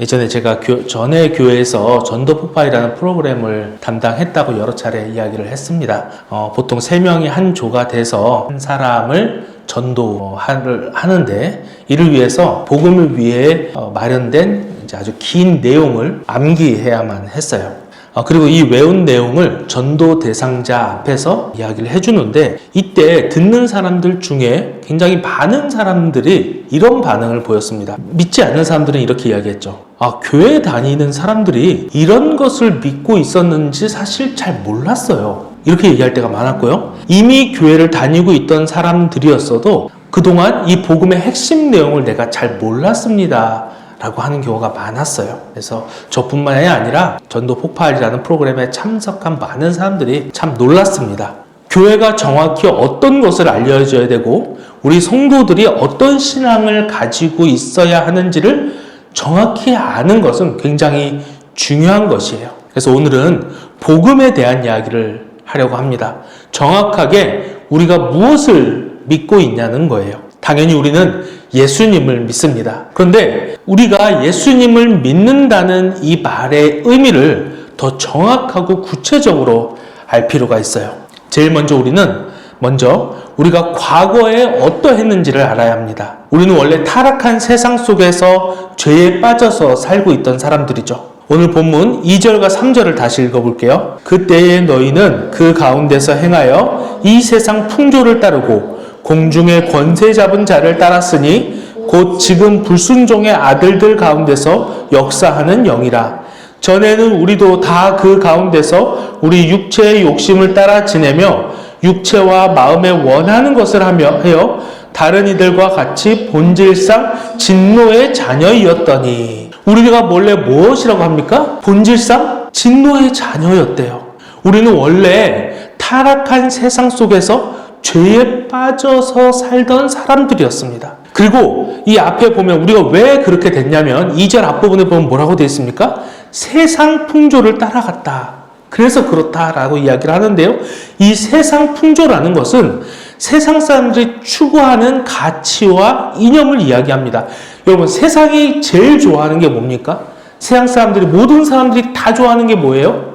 예전에 제가 전에 교회에서 전도 폭발이라는 프로그램을 담당했다고 여러 차례 이야기를 했습니다. 보통 3명이 한 조가 돼서 한 사람을 전도를 하는데, 이를 위해서 복음을 위해 마련된 아주 긴 내용을 암기해야만 했어요. 그리고 이 외운 내용을 전도 대상자 앞에서 이야기를 해주는데, 이때 듣는 사람들 중에 굉장히 많은 사람들이 이런 반응을 보였습니다. 믿지 않는 사람들은 이렇게 이야기했죠. 교회 다니는 사람들이 이런 것을 믿고 있었는지 사실 잘 몰랐어요. 이렇게 얘기할 때가 많았고요. 이미 교회를 다니고 있던 사람들이었어도 그동안 이 복음의 핵심 내용을 내가 잘 몰랐습니다 라고 하는 경우가 많았어요. 그래서 저뿐만이 아니라 전도 폭발이라는 프로그램에 참석한 많은 사람들이 참 놀랐습니다. 교회가 정확히 어떤 것을 알려줘야 되고 우리 성도들이 어떤 신앙을 가지고 있어야 하는지를 정확히 아는 것은 굉장히 중요한 것이에요. 그래서 오늘은 복음에 대한 이야기를 하려고 합니다. 정확하게 우리가 무엇을 믿고 있냐는 거예요. 당연히 우리는 예수님을 믿습니다. 그런데 우리가 예수님을 믿는다는 이 말의 의미를 더 정확하고 구체적으로 알 필요가 있어요. 제일 먼저 우리가 과거에 어떠했는지를 알아야 합니다. 우리는 원래 타락한 세상 속에서 죄에 빠져서 살고 있던 사람들이죠. 오늘 본문 2절과 3절을 다시 읽어볼게요. 그때에 너희는 그 가운데서 행하여 이 세상 풍조를 따르고 공중의 권세 잡은 자를 따랐으니 곧 지금 불순종의 아들들 가운데서 역사하는 영이라. 전에는 우리도 다 그 가운데서 우리 육체의 욕심을 따라 지내며 육체와 마음에 원하는 것을 하여 다른 이들과 같이 본질상 진노의 자녀이었더니. 우리가 원래 무엇이라고 합니까? 본질상 진노의 자녀였대요. 우리는 원래 타락한 세상 속에서 죄에 빠져서 살던 사람들이었습니다. 그리고 이 앞에 보면 우리가 왜 그렇게 됐냐면 2절 앞부분에 보면 뭐라고 되어 있습니까? 세상 풍조를 따라갔다. 그래서 그렇다라고 이야기를 하는데요. 이 세상 풍조라는 것은 세상 사람들이 추구하는 가치와 이념을 이야기합니다. 여러분, 세상이 제일 좋아하는 게 뭡니까? 세상 사람들이, 모든 사람들이 다 좋아하는 게 뭐예요?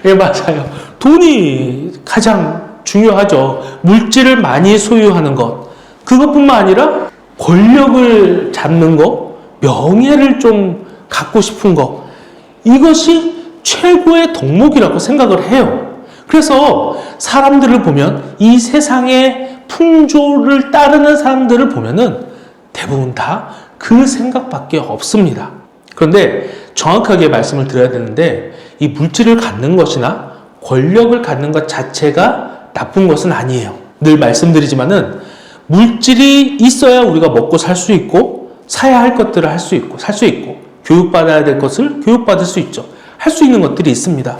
예, 맞아요. 돈이 가장 중요하죠. 물질을 많이 소유하는 것. 그것뿐만 아니라 권력을 잡는 것, 명예를 좀 갖고 싶은 것. 이것이 최고의 덕목이라고 생각을 해요. 그래서 사람들을 보면, 이 세상의 풍조를 따르는 사람들을 보면은 대부분 다 그 생각밖에 없습니다. 그런데 정확하게 말씀을 드려야 되는데, 이 물질을 갖는 것이나 권력을 갖는 것 자체가 나쁜 것은 아니에요. 늘 말씀드리지만은 물질이 있어야 우리가 먹고 살 수 있고, 사야 할 것들을 할 수 있고, 살 수 있고, 교육받아야 될 것을 교육받을 수 있죠. 할 수 있는 것들이 있습니다.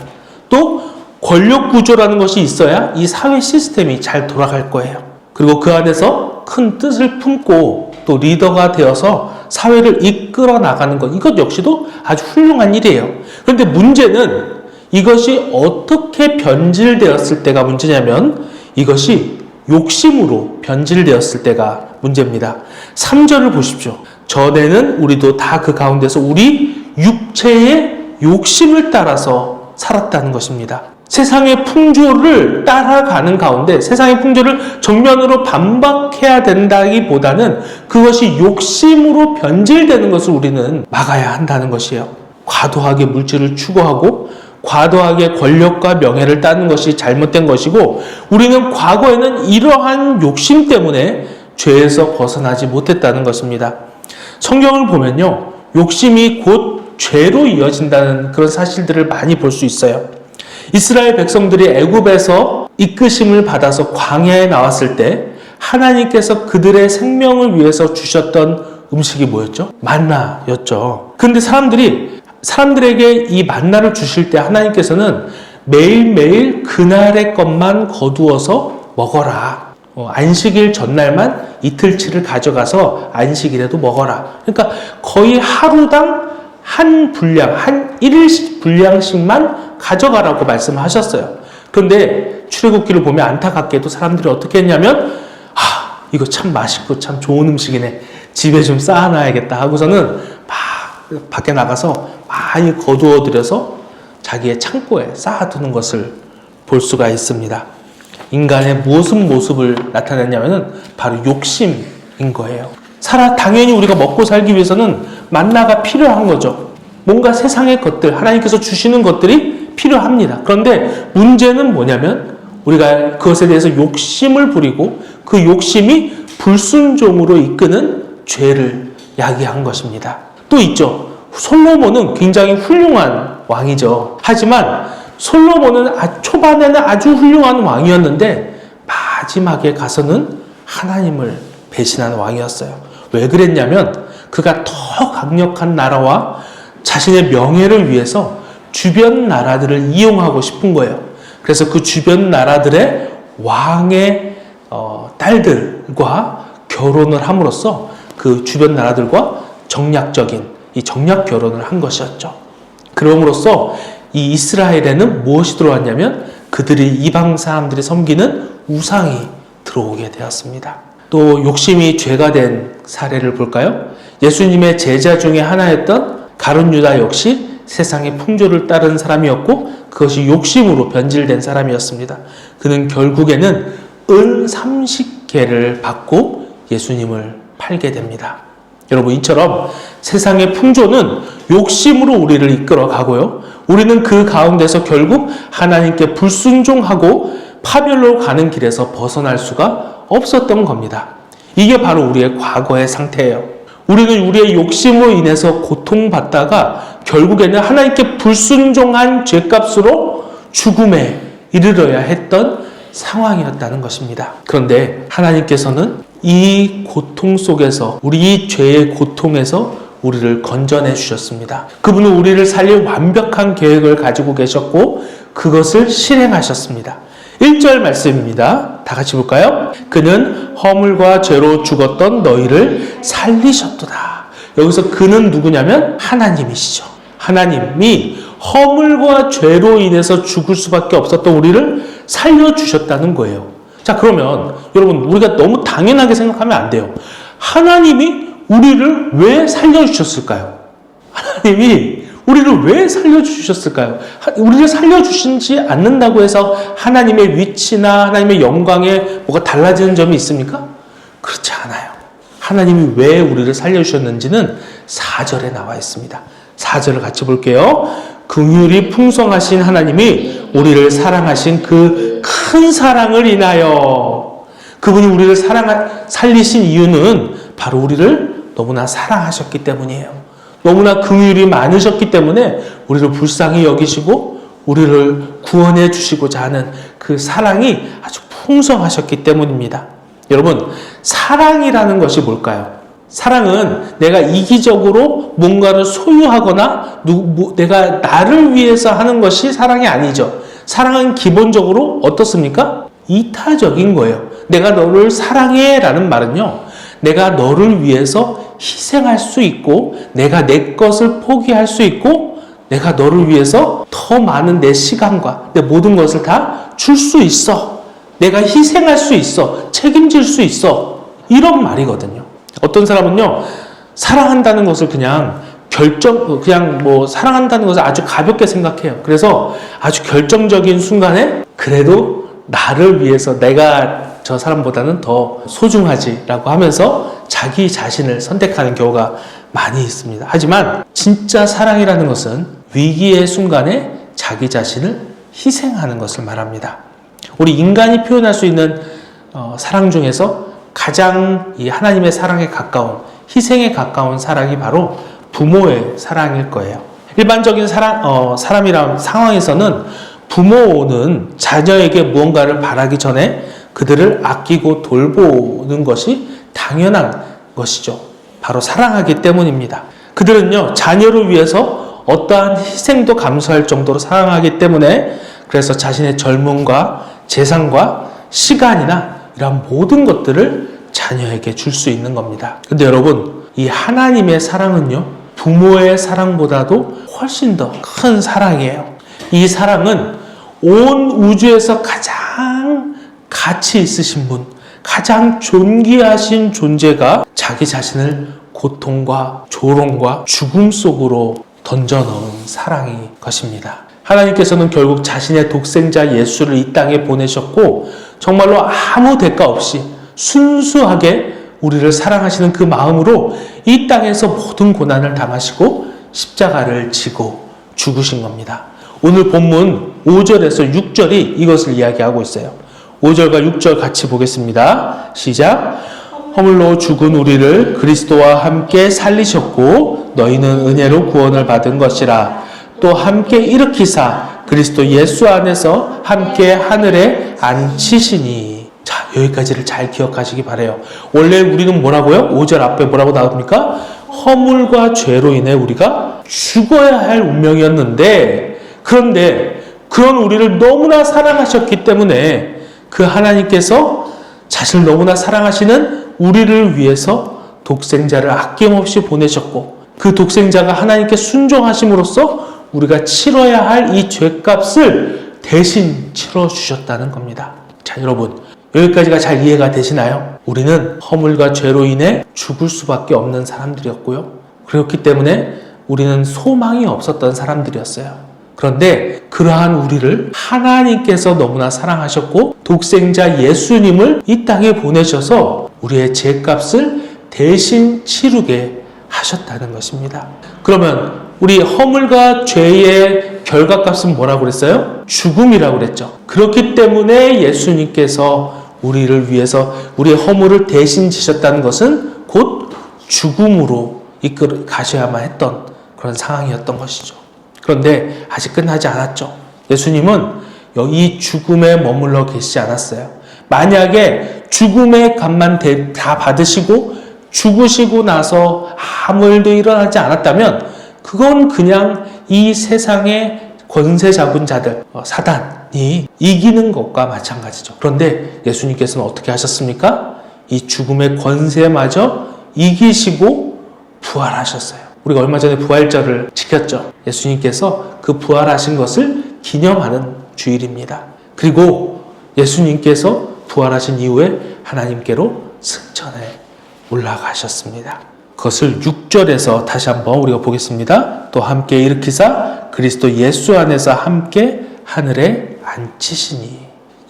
또 권력 구조라는 것이 있어야 이 사회 시스템이 잘 돌아갈 거예요. 그리고 그 안에서 큰 뜻을 품고 또 리더가 되어서 사회를 이끌어 나가는 것, 이것 역시도 아주 훌륭한 일이에요. 그런데 문제는 이것이 어떻게 변질되었을 때가 문제냐면, 이것이 욕심으로 변질되었을 때가 문제입니다. 3절을 보십시오. 전에는 우리도 다 그 가운데서 우리 육체의 욕심을 따라서 살았다는 것입니다. 세상의 풍조를 따라가는 가운데 세상의 풍조를 정면으로 반박해야 된다기보다는 그것이 욕심으로 변질되는 것을 우리는 막아야 한다는 것이에요. 과도하게 물질을 추구하고 과도하게 권력과 명예를 따는 것이 잘못된 것이고, 우리는 과거에는 이러한 욕심 때문에 죄에서 벗어나지 못했다는 것입니다. 성경을 보면요, 욕심이 곧 죄로 이어진다는 그런 사실들을 많이 볼 수 있어요. 이스라엘 백성들이 애굽에서 이끄심을 받아서 광야에 나왔을 때 하나님께서 그들의 생명을 위해서 주셨던 음식이 뭐였죠? 만나였죠. 그런데 사람들에게 이 만나를 주실 때 하나님께서는 매일매일 그날의 것만 거두어서 먹어라. 안식일 전날만 이틀치를 가져가서 안식일에도 먹어라. 그러니까 거의 하루당 한 분량, 한 1일씩 분량씩만 가져가라고 말씀하셨어요. 그런데 출애굽기를 보면 안타깝게도 사람들이 어떻게 했냐면, 이거 참 맛있고 참 좋은 음식이네, 집에 좀 쌓아놔야겠다 하고서는 막 밖에 나가서 많이 거두어들여서 자기의 창고에 쌓아두는 것을 볼 수가 있습니다. 인간의 무슨 모습을 나타냈냐면은 바로 욕심인 거예요. 당연히 우리가 먹고 살기 위해서는 만나가 필요한 거죠. 뭔가 세상의 것들, 하나님께서 주시는 것들이 필요합니다. 그런데 문제는 뭐냐면 우리가 그것에 대해서 욕심을 부리고 그 욕심이 불순종으로 이끄는 죄를 야기한 것입니다. 또 있죠. 솔로몬은 굉장히 훌륭한 왕이죠. 하지만 솔로몬은 초반에는 아주 훌륭한 왕이었는데 마지막에 가서는 하나님을 배신한 왕이었어요. 왜 그랬냐면 그가 더 강력한 나라와 자신의 명예를 위해서 주변 나라들을 이용하고 싶은 거예요. 그래서 그 주변 나라들의 왕의 딸들과 결혼을 함으로써 그 주변 나라들과 정략적인 이 정략 결혼을 한 것이었죠. 그럼으로써 이 이스라엘에는 무엇이 들어왔냐면 그들이 이방 사람들이 섬기는 우상이 들어오게 되었습니다. 또 욕심이 죄가 된 사례를 볼까요? 예수님의 제자 중에 하나였던 가룟 유다 역시 세상의 풍조를 따른 사람이었고 그것이 욕심으로 변질된 사람이었습니다. 그는 결국에는 은 30개를 받고 예수님을 팔게 됩니다. 여러분, 이처럼 세상의 풍조는 욕심으로 우리를 이끌어 가고요. 우리는 그 가운데서 결국 하나님께 불순종하고 파멸로 가는 길에서 벗어날 수가 없었던 겁니다. 이게 바로 우리의 과거의 상태예요. 우리는 우리의 욕심으로 인해서 고통받다가 결국에는 하나님께 불순종한 죄값으로 죽음에 이르러야 했던 상황이었다는 것입니다. 그런데 하나님께서는 이 고통 속에서, 우리 이 죄의 고통에서 우리를 건져내 주셨습니다. 그분은 우리를 살릴 완벽한 계획을 가지고 계셨고 그것을 실행하셨습니다. 1절 말씀입니다. 다 같이 볼까요? 그는 허물과 죄로 죽었던 너희를 살리셨도다. 여기서 그는 누구냐면 하나님이시죠. 하나님이 허물과 죄로 인해서 죽을 수밖에 없었던 우리를 살려주셨다는 거예요. 자, 그러면 여러분, 우리가 너무 당연하게 생각하면 안 돼요. 하나님이 우리를 왜 살려주셨을까요? 하나님이 우리를 왜 살려주셨을까요? 우리를 살려주시지 않는다고 해서 하나님의 위치나 하나님의 영광에 뭐가 달라지는 점이 있습니까? 그렇지 않아요. 하나님이 왜 우리를 살려주셨는지는 4절에 나와 있습니다. 4절을 같이 볼게요. 긍휼이 풍성하신 하나님이 우리를 사랑하신 그 큰 사랑을 인하여, 그분이 우리를 살리신 이유는 바로 우리를 너무나 사랑하셨기 때문이에요. 너무나 긍휼이 많으셨기 때문에 우리를 불쌍히 여기시고 우리를 구원해 주시고자 하는 그 사랑이 아주 풍성하셨기 때문입니다. 여러분, 사랑이라는 것이 뭘까요? 사랑은 내가 이기적으로 뭔가를 소유하거나 내가 나를 위해서 하는 것이 사랑이 아니죠. 사랑은 기본적으로 어떻습니까? 이타적인 거예요. 내가 너를 사랑해 라는 말은요, 내가 너를 위해서 희생할 수 있고 내가 내 것을 포기할 수 있고 내가 너를 위해서 더 많은 내 시간과 내 모든 것을 다 줄 수 있어. 내가 희생할 수 있어. 책임질 수 있어. 이런 말이거든요. 어떤 사람은요, 사랑한다는 것을 그냥 사랑한다는 것을 아주 가볍게 생각해요. 그래서 아주 결정적인 순간에 그래도 나를 위해서 내가 저 사람보다는 더 소중하지라고 하면서 자기 자신을 선택하는 경우가 많이 있습니다. 하지만 진짜 사랑이라는 것은 위기의 순간에 자기 자신을 희생하는 것을 말합니다. 우리 인간이 표현할 수 있는 사랑 중에서 가장 이 하나님의 사랑에 가까운, 희생에 가까운 사랑이 바로 부모의 사랑일 거예요. 일반적인 사람이란 상황에서는 부모는 자녀에게 무언가를 바라기 전에 그들을 아끼고 돌보는 것이 당연한 것이죠. 바로 사랑하기 때문입니다. 그들은요, 자녀를 위해서 어떠한 희생도 감수할 정도로 사랑하기 때문에 그래서 자신의 젊음과 재산과 시간이나 이런 모든 것들을 자녀에게 줄 수 있는 겁니다. 근데 여러분, 이 하나님의 사랑은요, 부모의 사랑보다도 훨씬 더 큰 사랑이에요. 이 사랑은 온 우주에서 가장 가치 있으신 분, 가장 존귀하신 존재가 자기 자신을 고통과 조롱과 죽음 속으로 던져넣은 사랑이 것입니다. 하나님께서는 결국 자신의 독생자 예수를 이 땅에 보내셨고 정말로 아무 대가 없이 순수하게 우리를 사랑하시는 그 마음으로 이 땅에서 모든 고난을 당하시고 십자가를 지고 죽으신 겁니다. 오늘 본문 5절에서 6절이 이것을 이야기하고 있어요. 5절과 6절 같이 보겠습니다. 시작. 허물로 죽은 우리를 그리스도와 함께 살리셨고 너희는 은혜로 구원을 받은 것이라. 또 함께 일으키사 그리스도 예수 안에서 함께 하늘에 앉히시니. 자, 여기까지를 잘 기억하시기 바라요. 원래 우리는 뭐라고요? 5절 앞에 뭐라고 나옵니까? 허물과 죄로 인해 우리가 죽어야 할 운명이었는데, 그런데 그런 우리를 너무나 사랑하셨기 때문에 그 하나님께서 자신을 너무나 사랑하시는 우리를 위해서 독생자를 아낌없이 보내셨고, 그 독생자가 하나님께 순종하심으로써 우리가 치러야 할 이 죄값을 대신 치러주셨다는 겁니다. 자, 여러분, 여기까지가 잘 이해가 되시나요? 우리는 허물과 죄로 인해 죽을 수밖에 없는 사람들이었고요. 그렇기 때문에 우리는 소망이 없었던 사람들이었어요. 그런데 그러한 우리를 하나님께서 너무나 사랑하셨고 독생자 예수님을 이 땅에 보내셔서 우리의 죄값을 대신 치르게 하셨다는 것입니다. 그러면 우리 허물과 죄의 결과값은 뭐라고 그랬어요? 죽음이라고 그랬죠. 그렇기 때문에 예수님께서 우리를 위해서 우리의 허물을 대신 지셨다는 것은 곧 죽음으로 이끌어 가셔야만 했던 그런 상황이었던 것이죠. 그런데 아직 끝나지 않았죠. 예수님은 이 죽음에 머물러 계시지 않았어요. 만약에 죽음의 값만 다 받으시고 죽으시고 나서 아무 일도 일어나지 않았다면 그건 그냥 이 세상의 권세 잡은 자들, 사단이 이기는 것과 마찬가지죠. 그런데 예수님께서는 어떻게 하셨습니까? 이 죽음의 권세마저 이기시고 부활하셨어요. 우리가 얼마 전에 부활절을 지켰죠. 예수님께서 그 부활하신 것을 기념하는 주일입니다. 그리고 예수님께서 부활하신 이후에 하나님께로 승천해 올라가셨습니다. 그것을 6절에서 다시 한번 우리가 보겠습니다. 또 함께 일으키사 그리스도 예수 안에서 함께 하늘에 앉히시니.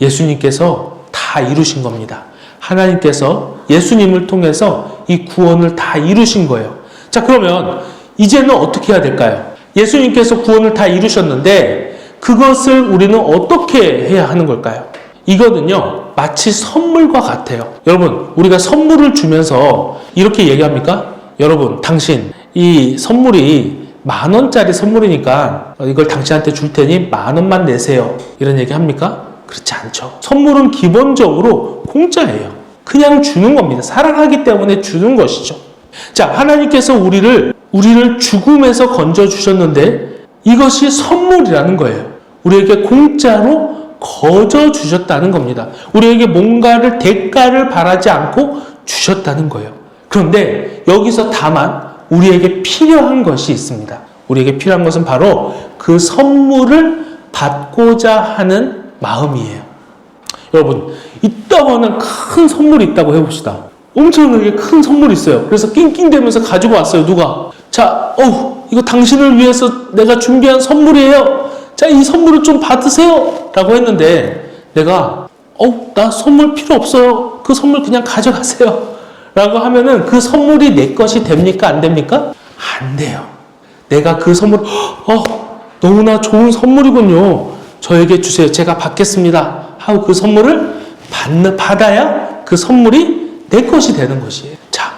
예수님께서 다 이루신 겁니다. 하나님께서 예수님을 통해서 이 구원을 다 이루신 거예요. 자, 그러면 이제는 어떻게 해야 될까요? 예수님께서 구원을 다 이루셨는데 그것을 우리는 어떻게 해야 하는 걸까요? 이거는요, 마치 선물과 같아요. 여러분, 우리가 선물을 주면서 이렇게 얘기합니까? 여러분, 당신 이 선물이 10,000원짜리 선물이니까 이걸 당신한테 줄 테니 10,000원만 내세요. 이런 얘기 합니까? 그렇지 않죠. 선물은 기본적으로 공짜예요. 그냥 주는 겁니다. 사랑하기 때문에 주는 것이죠. 자, 하나님께서 우리를 죽음에서 건져주셨는데 이것이 선물이라는 거예요. 우리에게 공짜로 거저 주셨다는 겁니다. 우리에게 뭔가를 대가를 바라지 않고 주셨다는 거예요. 그런데 여기서 다만 우리에게 필요한 것이 있습니다. 우리에게 필요한 것은 바로 그 선물을 받고자 하는 마음이에요. 여러분, 있다고는 큰 선물이 있다고 해봅시다. 엄청나게 큰 선물이 있어요. 그래서 낑낑대면서 가지고 왔어요. 누가? 자, 이거 당신을 위해서 내가 준비한 선물이에요. 자, 이 선물을 좀 받으세요. 라고 했는데 내가 나 선물 필요 없어요. 그 선물 그냥 가져가세요. 라고 하면은 그 선물이 내 것이 됩니까? 안 됩니까? 안 돼요. 내가 그 선물, 너무나 좋은 선물이군요. 저에게 주세요. 제가 받겠습니다. 하고 그 선물을 받아야 그 선물이 내 것이 되는 것이에요. 자,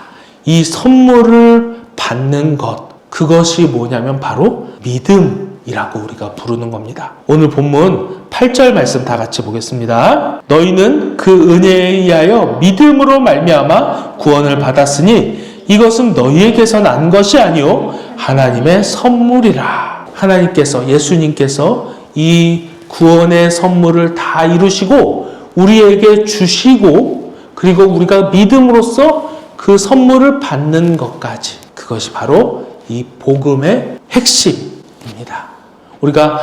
이 선물을 받는 것, 그것이 뭐냐면 바로 믿음이라고 우리가 부르는 겁니다. 오늘 본문 8절 말씀 다 같이 보겠습니다. 너희는 그 은혜에 의하여 믿음으로 말미암아 구원을 받았으니 이것은 너희에게서 난 것이 아니요 하나님의 선물이라. 하나님께서, 예수님께서 이 구원의 선물을 다 이루시고 우리에게 주시고 그리고 우리가 믿음으로써 그 선물을 받는 것까지, 그것이 바로 이 복음의 핵심입니다. 우리가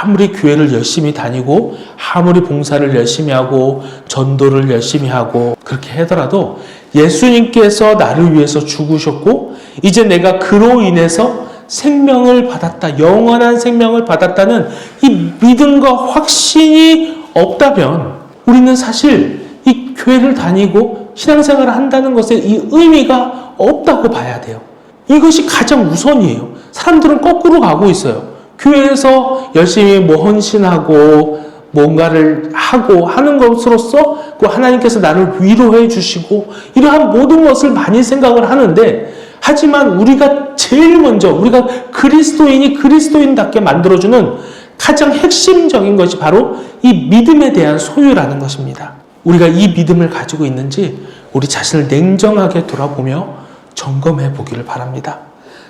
아무리 교회를 열심히 다니고 아무리 봉사를 열심히 하고 전도를 열심히 하고 그렇게 하더라도 예수님께서 나를 위해서 죽으셨고 이제 내가 그로 인해서 생명을 받았다, 영원한 생명을 받았다는 이 믿음과 확신이 없다면 우리는 사실 이 교회를 다니고 신앙생활을 한다는 것에 이 의미가 없다고 봐야 돼요. 이것이 가장 우선이에요. 사람들은 거꾸로 가고 있어요. 교회에서 열심히 헌신하고 뭔가를 하고 하는 것으로서 하나님께서 나를 위로해 주시고 이러한 모든 것을 많이 생각을 하는데, 하지만 우리가 제일 먼저 우리가 그리스도인이 그리스도인답게 만들어주는 가장 핵심적인 것이 바로 이 믿음에 대한 소유라는 것입니다. 우리가 이 믿음을 가지고 있는지 우리 자신을 냉정하게 돌아보며 점검해 보기를 바랍니다.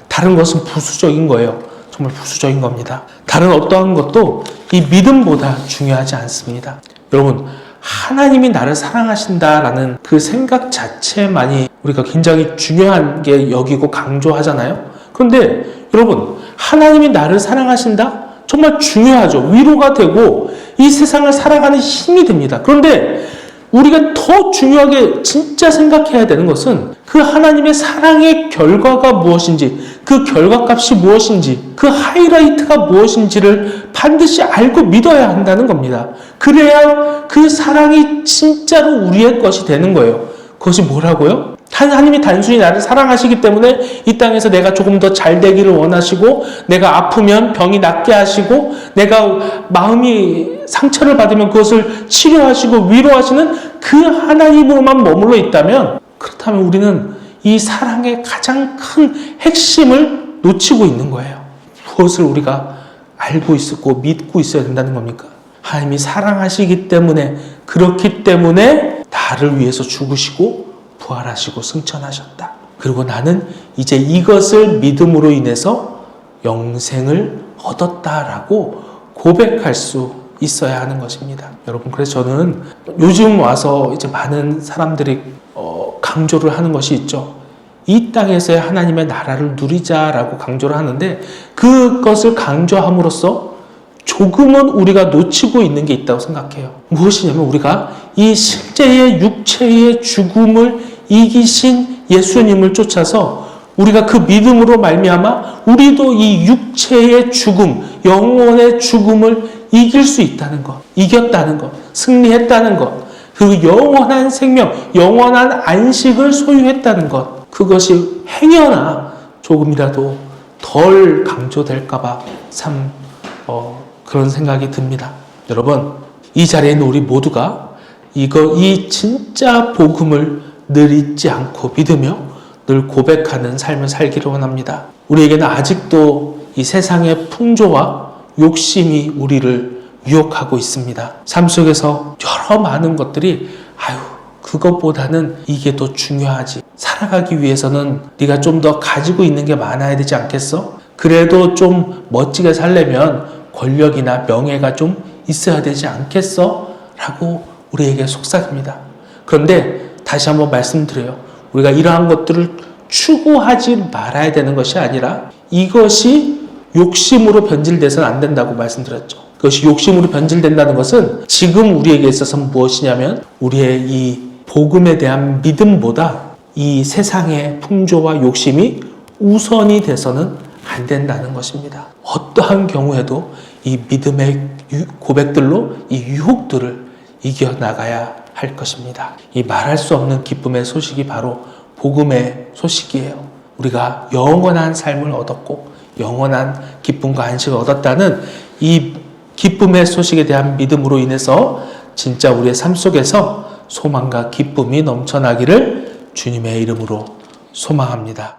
다른 것은 부수적인 거예요. 정말 부수적인 겁니다. 다른 어떠한 것도 이 믿음보다 중요하지 않습니다. 여러분, 하나님이 나를 사랑하신다라는 그 생각 자체만이 우리가 굉장히 중요한 게 여기고 강조하잖아요. 그런데 여러분, 하나님이 나를 사랑하신다? 정말 중요하죠. 위로가 되고 이 세상을 살아가는 힘이 됩니다. 그런데 우리가 더 중요하게 진짜 생각해야 되는 것은 그 하나님의 사랑의 결과가 무엇인지, 그 결과값이 무엇인지, 그 하이라이트가 무엇인지를 반드시 알고 믿어야 한다는 겁니다. 그래야 그 사랑이 진짜로 우리의 것이 되는 거예요. 그것이 뭐라고요? 하나님이 단순히 나를 사랑하시기 때문에 이 땅에서 내가 조금 더 잘 되기를 원하시고, 내가 아프면 병이 낫게 하시고, 내가 마음이 상처를 받으면 그것을 치료하시고 위로하시는 그 하나님으로만 머물러 있다면, 그렇다면 우리는 이 사랑의 가장 큰 핵심을 놓치고 있는 거예요. 무엇을 우리가 알고 있었고 믿고 있어야 된다는 겁니까? 하나님이 사랑하시기 때문에, 그렇기 때문에 나를 위해서 죽으시고 부활하시고 승천하셨다. 그리고 나는 이제 이것을 믿음으로 인해서 영생을 얻었다라고 고백할 수 있어야 하는 것입니다. 여러분, 그래서 저는 요즘 와서 이제 많은 사람들이 강조를 하는 것이 있죠. 이 땅에서의 하나님의 나라를 누리자라고 강조를 하는데, 그것을 강조함으로써 조금은 우리가 놓치고 있는 게 있다고 생각해요. 무엇이냐면, 우리가 이 실제의 육체의 죽음을 이기신 예수님을 쫓아서 우리가 그 믿음으로 말미암아 우리도 이 육체의 죽음, 영혼의 죽음을 이길 수 있다는 것, 이겼다는 것, 승리했다는 것, 그리고 영원한 생명, 영원한 안식을 소유했다는 것, 그것이 행여나 조금이라도 덜 강조될까봐 참 그런 생각이 듭니다. 여러분, 이 자리에 있는 우리 모두가 이 진짜 복음을 늘 잊지 않고 믿으며 늘 고백하는 삶을 살기를 원합니다. 우리에게는 아직도 이 세상의 풍조와 욕심이 우리를 유혹하고 있습니다. 삶 속에서 여러 많은 것들이 그것보다는 이게 더 중요하지. 살아가기 위해서는 네가 좀 더 가지고 있는 게 많아야 되지 않겠어? 그래도 좀 멋지게 살려면 권력이나 명예가 좀 있어야 되지 않겠어? 라고 우리에게 속삭입니다. 그런데 다시 한번 말씀드려요. 우리가 이러한 것들을 추구하지 말아야 되는 것이 아니라 이것이 욕심으로 변질돼서는 안 된다고 말씀드렸죠. 그것이 욕심으로 변질된다는 것은 지금 우리에게 있어서는 무엇이냐면 우리의 이 복음에 대한 믿음보다 이 세상의 풍조와 욕심이 우선이 돼서는 안 된다는 것입니다. 어떠한 경우에도 이 믿음의 고백들로 이 유혹들을 이겨나가야 할 것입니다. 이 말할 수 없는 기쁨의 소식이 바로 복음의 소식이에요. 우리가 영원한 삶을 얻었고 영원한 기쁨과 안식을 얻었다는 이 기쁨의 소식에 대한 믿음으로 인해서 진짜 우리의 삶 속에서 소망과 기쁨이 넘쳐나기를 주님의 이름으로 소망합니다.